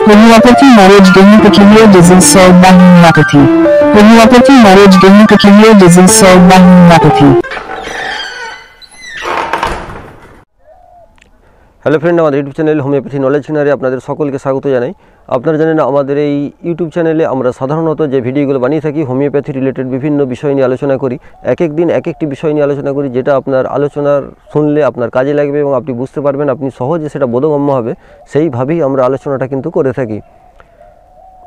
Homeopathy knowledge gaining peculiar disease solved by homeopathy. Homeopathy knowledge gaining peculiar disease solved by homeopathy. Hello friend, আমাদের YouTube channel homeopathy knowledge চ্যানেলে আপনাদের সকলকে স্বাগত জানাই। আপনারা জানেন আমাদের এই ইউটিউব চ্যানেলে আমরা সাধারণত যে ভিডিওগুলো বানিয়ে থাকি হোমিওপ্যাথি রিলেটেড বিভিন্ন বিষয় নিয়ে আলোচনা করি। এক এক দিন এক একটি বিষয় নিয়ে আলোচনা করি, যেটা আপনার আলোচনার শুনলে আপনার কাজে লাগবে এবং আপনি বুঝতে পারবেন, আপনি সহজে সেটা বোধগম্য হবে, সেইভাবেই আমরা আলোচনাটা কিন্তু করে থাকি।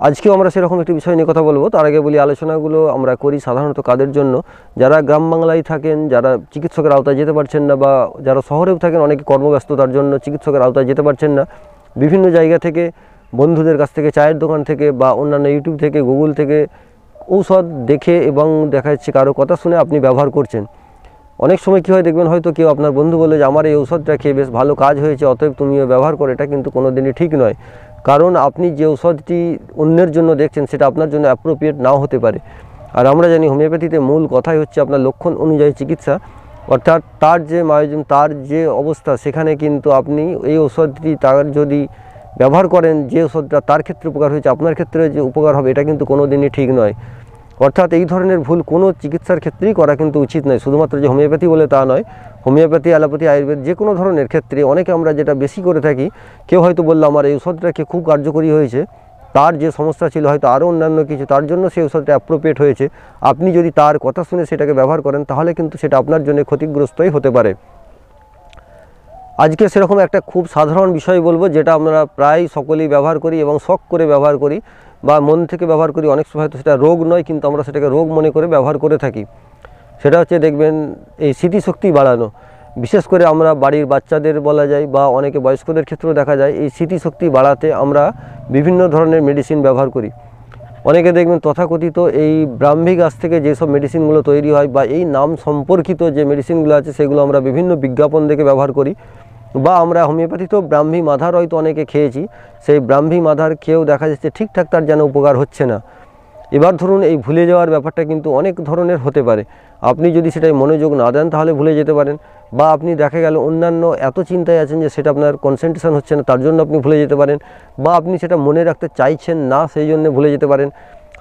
আজকেও আমরা সেরকম একটি বিষয় নিয়ে কথা বলবো। তার আগে বলি, আলোচনাগুলো আমরা করি সাধারণত কাদের জন্য? যারা গ্রাম বাংলায় থাকেন, যারা চিকিৎসকের আওতায় যেতে পারছেন না, বা যারা শহরেও থাকেন, অনেকে কর্মব্যস্ততার জন্য চিকিৎসকের আওতায় যেতে পারছেন না। বিভিন্ন জায়গা থেকে, বন্ধুদের কাছ থেকে, চায়ের দোকান থেকে, বা অন্যান্য ইউটিউব থেকে, গুগল থেকে ঔষধ দেখে এবং দেখা যাচ্ছে কারো কথা শুনে আপনি ব্যবহার করছেন। অনেক সময় কী হয় দেখবেন, হয়তো কেউ আপনার বন্ধু বলে যে আমার এই ঔষধটা খেয়ে বেশ ভালো কাজ হয়েছে, অতএব তুমিও ব্যবহার করো। এটা কিন্তু কোনো দিনই ঠিক নয়, কারণ আপনি যে ঔষধটি অন্যের জন্য দেখছেন সেটা আপনার জন্য অ্যাপ্রোপ্রিয়েট নাও হতে পারে। আর আমরা জানি হোমিওপ্যাথিতে মূল কথাই হচ্ছে আপনার লক্ষণ অনুযায়ী চিকিৎসা, অর্থাৎ তার যে মায়োজম, তার যে অবস্থা, সেখানে কিন্তু আপনি এই ঔষধটি তার যদি ব্যবহার করেন, যে ওষুধটা তার ক্ষেত্রে উপকার হয়েছে আপনার ক্ষেত্রে যে উপকার হবে, এটা কিন্তু কোনো দিনই ঠিক নয়। অর্থাৎ এই ধরনের ভুল কোনো চিকিৎসার ক্ষেত্রেই করা কিন্তু উচিত নয়। শুধুমাত্র যে হোমিওপ্যাথি বলে তা নয়, হোমিওপ্যাথি, অ্যালোপ্যাথি, আয়ুর্বেদ, যে কোনো ধরনের ক্ষেত্রে অনেকে আমরা যেটা বেশি করে থাকি, কেউ হয়তো বললো আমার এই ওষুধটাকে খুব কার্যকরী হয়েছে, তার যে সমস্যা ছিল হয়তো আরও অন্যান্য কিছু, তার জন্য সেই ওষুধটা অ্যাপ্রোপ্রিয়েট হয়েছে। আপনি যদি তার কথা শুনে সেটাকে ব্যবহার করেন, তাহলে কিন্তু সেটা আপনার জন্য ক্ষতিগ্রস্তই হতে পারে। আজকে সেরকম একটা খুব সাধারণ বিষয় বলবো, যেটা আমরা প্রায় সকলেই ব্যবহার করি এবং শখ করে ব্যবহার করি, বা মন থেকে ব্যবহার করি। অনেক সময় হয়তো সেটা রোগ নয়, কিন্তু আমরা সেটাকে রোগ মনে করে ব্যবহার করে থাকি। সেটা হচ্ছে দেখবেন এই স্মৃতিশক্তি বাড়ানো। বিশেষ করে আমরা বাড়ির বাচ্চাদের বলা যায়, বা অনেকে বয়স্কদের ক্ষেত্রেও দেখা যায়, এই স্মৃতিশক্তি বাড়াতে আমরা বিভিন্ন ধরনের মেডিসিন ব্যবহার করি। অনেকে দেখবেন তথাকথিত এই ব্রাহ্মী গাছ থেকে যেসব মেডিসিনগুলো তৈরি হয়, বা এই নাম সম্পর্কিত যে মেডিসিনগুলো আছে, সেগুলো আমরা বিভিন্ন বিজ্ঞাপন দেখে ব্যবহার করি। বা আমরা হোমিওপ্যাথিতেও ব্রাহ্মী মাধার হয়তো অনেকে খেয়েছি, সেই ব্রাহ্মী মাধার খেয়েও দেখা যাচ্ছে ঠিকঠাক তার যেন উপকার হচ্ছে না। এবার ধরুন, এই ভুলে যাওয়ার ব্যাপারটা কিন্তু অনেক ধরনের হতে পারে। আপনি যদি সেটাই মনোযোগ না দেন তাহলে ভুলে যেতে পারেন, বা আপনি দেখা গেল অন্যান্য এত চিন্তায় আছেন যে সেটা আপনার কনসেন্ট্রেশন হচ্ছে না, তার জন্য আপনি ভুলে যেতে পারেন, বা আপনি সেটা মনে রাখতে চাইছেন না, সেই জন্য ভুলে যেতে পারেন।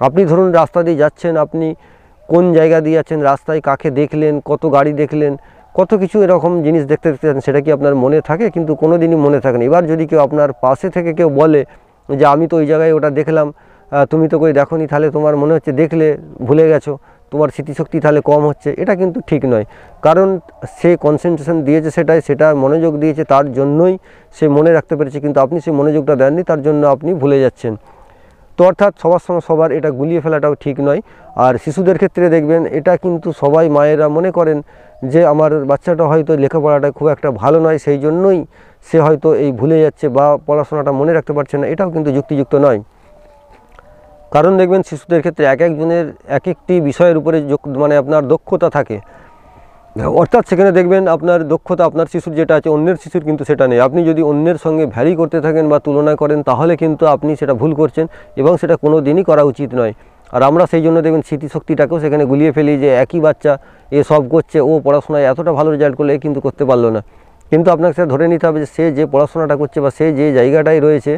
আপনি ধরুন রাস্তা দিয়ে যাচ্ছেন, আপনি কোন জায়গা দিয়ে যাচ্ছেন, রাস্তায় কাকে দেখলেন, কত গাড়ি দেখলেন, কত কিছু এরকম জিনিস দেখতে দেখতে সেটা কি আপনার মনে থাকে? কিন্তু কোনো দিনই মনে থাকে না। এবার যদি কেউ আপনার পাশে থেকে কেউ বলে যে আমি তো ওই জায়গায় ওটা দেখলাম, তুমি তো কই দেখোনি, তাহলে তোমার মনে হচ্ছে দেখলে ভুলে গেছো, তোমার স্মৃতিশক্তি তাহলে কম হচ্ছে, এটা কিন্তু ঠিক নয়। কারণ সে কনসেন্ট্রেশন দিয়েছে সেটা মনোযোগ দিয়েছে, তার জন্যই সে মনে রাখতে পেরেছে, কিন্তু আপনি সেই মনোযোগটা দেননি, তার জন্য আপনি ভুলে যাচ্ছেন। তো অর্থাৎ সবার সঙ্গে সবার এটা গুলিয়ে ফেলাটাও ঠিক নয়। আর শিশুদের ক্ষেত্রে দেখবেন, এটা কিন্তু সবাই মায়েরা মনে করেন যে আমার বাচ্চাটা হয়তো লেখাপড়াটা খুব একটা ভালো নয়, সেই জন্যই সে হয়তো এই ভুলে যাচ্ছে বা পড়াশোনাটা মনে রাখতে পারছে না। এটাও কিন্তু যুক্তিযুক্ত নয়। কারণ দেখবেন শিশুদের ক্ষেত্রে এক একজনের এক একটি বিষয়ের উপরে মানে আপনার দক্ষতা থাকে, অর্থাৎ সেখানে দেখবেন আপনার দক্ষতা আপনার শিশুর যেটা আছে অন্যের শিশুর কিন্তু সেটা নেই। আপনি যদি অন্যের সঙ্গে ভ্যারি করতে থাকেন বা তুলনা করেন, তাহলে কিন্তু আপনি সেটা ভুল করছেন, এবং সেটা কোনো দিনই করা উচিত নয়। আর আমরা সেই জন্য দেখবেন স্মৃতিশক্তিটাকেও সেখানে গুলিয়ে ফেলি, যে একই বাচ্চা এ সব করছে, ও পড়াশোনায় এতটা ভালো রেজাল্ট করলে এ কিন্তু করতে পারলো না। কিন্তু আপনাকে সেটা ধরে নিতে হবে যে সে যে পড়াশোনাটা করছে বা সে যে জায়গাটায় রয়েছে,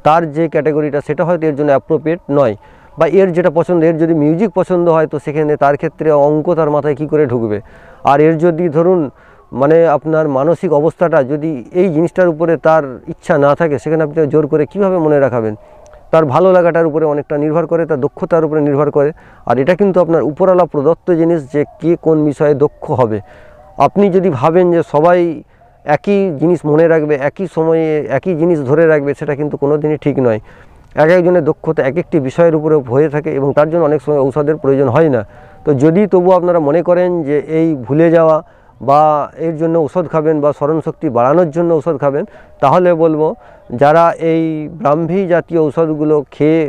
তার যে ক্যাটাগরিটা, সেটা হয়তো এর জন্য অ্যাপ্রোপ্রিয়েট নয়। বা এর যেটা পছন্দ, এর যদি মিউজিক পছন্দ হয়, তো সেখানে তার ক্ষেত্রে অঙ্ক তার মাথায় কী করে ঢুকবে? আর এর যদি ধরুন মানে আপনার মানসিক অবস্থাটা যদি এই জিনিসটার উপরে তার ইচ্ছা না থাকে, সেখানে আপনি জোর করে কীভাবে মনে রাখাবেন? তার ভালো লাগাটার উপরে অনেকটা নির্ভর করে, তার দক্ষতার উপরে নির্ভর করে। আর এটা কিন্তু আপনার উপরওয়ালা প্রদত্ত জিনিস, যে কে কোন বিষয়ে দক্ষ হবে। আপনি যদি ভাবেন যে সবাই একই জিনিস মনে রাখবে, একই সময়ে একই জিনিস ধরে রাখবে, সেটা কিন্তু কোনো দিনই ঠিক নয়। এক একজনের দক্ষতা এক একটি বিষয়ের উপরে হয়ে থাকে, এবং তার জন্য অনেক সময় ঔষধের প্রয়োজন হয় না। তো যদি তবু আপনারা মনে করেন যে এই ভুলে যাওয়া বা এর জন্য ঔষধ খাবেন, বা স্মরণশক্তি বাড়ানোর জন্য ঔষধ খাবেন, তাহলে বলবো যারা এই ব্রাহ্মী জাতীয় ঔষধগুলো খেয়ে,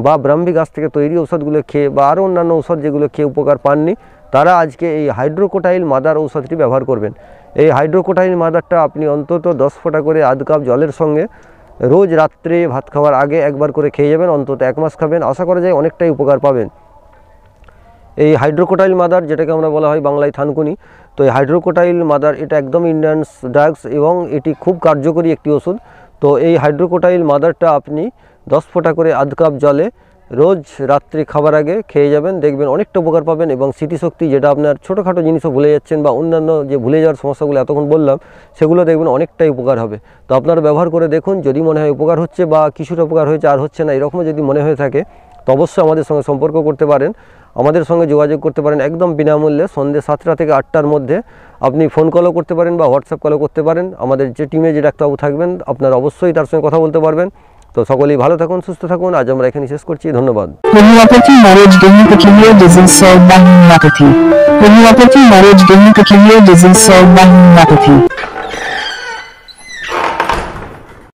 বা ব্রাহ্মী গাছ থেকে তৈরি ঔষধগুলো খেয়ে, বা আরও অন্যান্য ঔষধ যেগুলো খেয়ে উপকার পাননি, তারা আজকে এই হাইড্রোকোটাইল মাদার ঔষধটি ব্যবহার করবেন। এই হাইড্রোকোটাইল মাদারটা আপনি অন্তত 10 ফোঁটা করে আধ কাপ জলের সঙ্গে রোজ রাত্রে ভাত খাওয়ার আগে একবার করে খেয়ে যাবেন, অন্তত 1 মাস খাবেন। আশা করা যায় অনেকটাই উপকার পাবেন। এই হাইড্রোকোটাইল মাদার, যেটাকে আমরা বলা হয় বাংলায় থানকুনি, তো এই হাইড্রোকোটাইল মাদার এটা একদম ইন্ডিয়ান ড্রাগস, এবং এটি খুব কার্যকরী একটি ওষুধ। তো এই হাইড্রোকোটাইল মাদারটা আপনি 10 ফোঁটা করে আধ কাপ জলে রোজ রাত্রি খাবার আগে খেয়ে যাবেন, দেখবেন অনেকটা উপকার পাবেন। এবং স্মৃতিশক্তি, যেটা আপনার ছোটোখাটো জিনিসও ভুলে যাচ্ছেন বা অন্যান্য যে ভুলে যাওয়ার সমস্যাগুলো এতক্ষণ বললাম, সেগুলো দেখবেন অনেকটাই উপকার হবে। তো আপনারা ব্যবহার করে দেখুন, যদি মনে হয় উপকার হচ্ছে বা কিছুটা উপকার হয়েছে আর হচ্ছে না, এরকমও যদি মনে হয়ে থাকে তো অবশ্যই আমাদের সঙ্গে সম্পর্ক করতে পারেন, আমাদের সঙ্গে যোগাযোগ করতে পারেন একদম বিনামূল্যে। সন্ধ্যে 7টা থেকে 8টার মধ্যে আপনি ফোন কলও করতে পারেন বা হোয়াটসঅ্যাপ কলও করতে পারেন। আমাদের যে টিমে যে ডাক্তারবাবু থাকবেন আপনারা অবশ্যই তার সঙ্গে কথা বলতে পারবেন। তো সকলেই ভালো থাকুন, সুস্থ থাকুন। আজ আমরা এখানে শেষ করছি, ধন্যবাদ। Homeopathy marriage gynecological disease solved by homeopathy. Homeopathy marriage gynecological disease solved by homeopathy.